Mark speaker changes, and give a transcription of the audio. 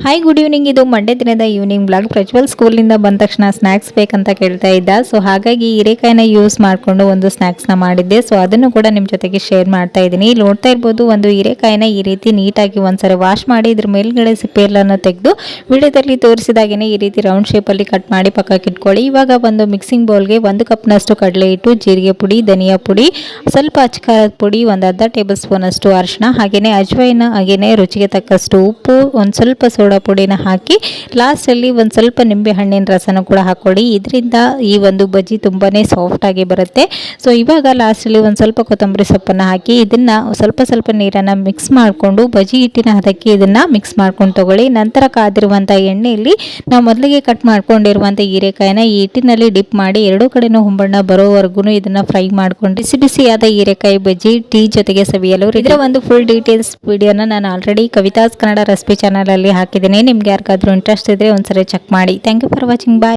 Speaker 1: Hi good evening. ಇದು Monday ದಿನದ evening blog. Prajwal ಸ್ಕೂಲಿಂದ ಬಂದ ತಕ್ಷಣ ಸ್ನ್ಯಾಕ್ಸ್ ಬೇಕಂತ ಕೇಳ್ತಾ ಇದ್ದ. ಸೊ ಹಾಗಾಗಿ ಹೀರೆಕಾಯಿನ ಯೂಸ್ ಮಾಡಿಕೊಂಡು ಒಂದು ಸ್ನ್ಯಾಕ್ಸ್ನ ಮಾಡಿದ್ದೆ. ಸೊ ಅದನ್ನು ಕೂಡ ನಿಮ್ಮ ಜೊತೆಗೆ ಶೇರ್ ಮಾಡ್ತಾ ಇದ್ದೀನಿ. ಇಲ್ಲಿ ನೋಡ್ತಾ ಇರ್ಬೋದು, ಒಂದು ಹೀರೆಕಾಯಿನ ಈ ರೀತಿ ನೀಟಾಗಿ ಒಂದ್ಸರಿ ವಾಶ್ ಮಾಡಿ ಇದ್ರ ಮೇಲ್ಗಡೆ ಸಿಪ್ಪೆಲ್ಲನ್ನು ತೆಗೆದು ವಿಡಿಯೋದಲ್ಲಿ ತೋರಿಸಿದಾಗೇ ಈ ರೀತಿ ರೌಂಡ್ ಶೇಪಲ್ಲಿ ಕಟ್ ಮಾಡಿ ಪಕ್ಕಕ್ಕೆ ಇಟ್ಕೊಳ್ಳಿ. ಇವಾಗ ಒಂದು ಮಿಕ್ಸಿಂಗ್ ಬೌಲ್ಗೆ 1 ಕಪ್ನಷ್ಟು ಕಡಲೆ ಹಿಟ್ಟು, ಜೀರಿಗೆ ಪುಡಿ, ಧನಿಯಾ ಪುಡಿ, ಸ್ವಲ್ಪ ಅಚ್ಕಾರದ ಪುಡಿ, ಒಂದು ಅರ್ಧ ಟೇಬಲ್ ಸ್ಪೂನ್ ಅಷ್ಟು ಅರಿಶಿನ, ಹಾಗೆಯೇ ಅಜ್ವೈನ, ಹಾಗೆಯೇ ರುಚಿಗೆ ತಕ್ಕಷ್ಟು ಉಪ್ಪು, ಒಂದು ಸ್ವಲ್ಪ ಸೋಡಾ ಪುಡಿನ ಹಾಕಿ ಲಾಸ್ಟಲ್ಲಿ ಒಂದು ಸ್ವಲ್ಪ ನಿಂಬೆ ಹಣ್ಣಿನ ರಸನ ಕೂಡ ಹಾಕೊಳ್ಳಿ. ಇದರಿಂದ ಈ ಒಂದು ಬಜ್ಜಿ ತುಂಬಾನೇ ಸಾಫ್ಟ್ ಆಗಿ ಬರುತ್ತೆ. ಸೊ ಇವಾಗ ಲಾಸ್ಟಲ್ಲಿ ಒಂದು ಸ್ವಲ್ಪ ಕೊತ್ತಂಬರಿ ಸೊಪ್ಪನ್ನು ಹಾಕಿ ಇದನ್ನ ಸ್ವಲ್ಪ ನೀರನ್ನು ಮಿಕ್ಸ್ ಮಾಡಿಕೊಂಡು ಬಜ್ಜಿ ಹಿಟ್ಟಿನ ಹದಕ್ಕೆ ಇದನ್ನ ಮಿಕ್ಸ್ ಮಾಡ್ಕೊಂಡು ತಗೊಳ್ಳಿ. ನಂತರ ಕಾದಿರುವಂಥ ಎಣ್ಣೆಯಲ್ಲಿ ನಾವು ಮೊದಲಿಗೆ ಕಟ್ ಮಾಡ್ಕೊಂಡಿರುವಂಥ ಹೀರೆಕಾಯಿನ ಈ ಹಿಟ್ಟಿನಲ್ಲಿ ಡಿಪ್ ಮಾಡಿ ಎರಡೂ ಕಡೆನೂ ಹೊಂಬಣ್ಣ ಬರೋವರೆಗೂ ಇದನ್ನ ಫ್ರೈ ಮಾಡ್ಕೊಂಡು ಬಿಸಿಯಾದ ಹೀರೆಕಾಯಿ ಬಜ್ಜಿ ಟೀ ಜೊತೆಗೆ ಸವಿಯಲು. ಇದರ ಒಂದು ಫುಲ್ ಡೀಟೇಲ್ಸ್ ವಿಡಿಯೋನ ನಾನು already Kavitha's Kannada recipe channel ಅಲ್ಲಿ ಹಾಕಿದ್ದೀನಿ. ನಿಮ್ಗೆ ಯಾರಿಗಾದ್ರೂ ಇಂಟ್ರೆಸ್ಟ್ ಇದ್ರೆ ಒಂದ್ಸರಿ ಚೆಕ್ ಮಾಡಿ. Thank you for watching. Bye.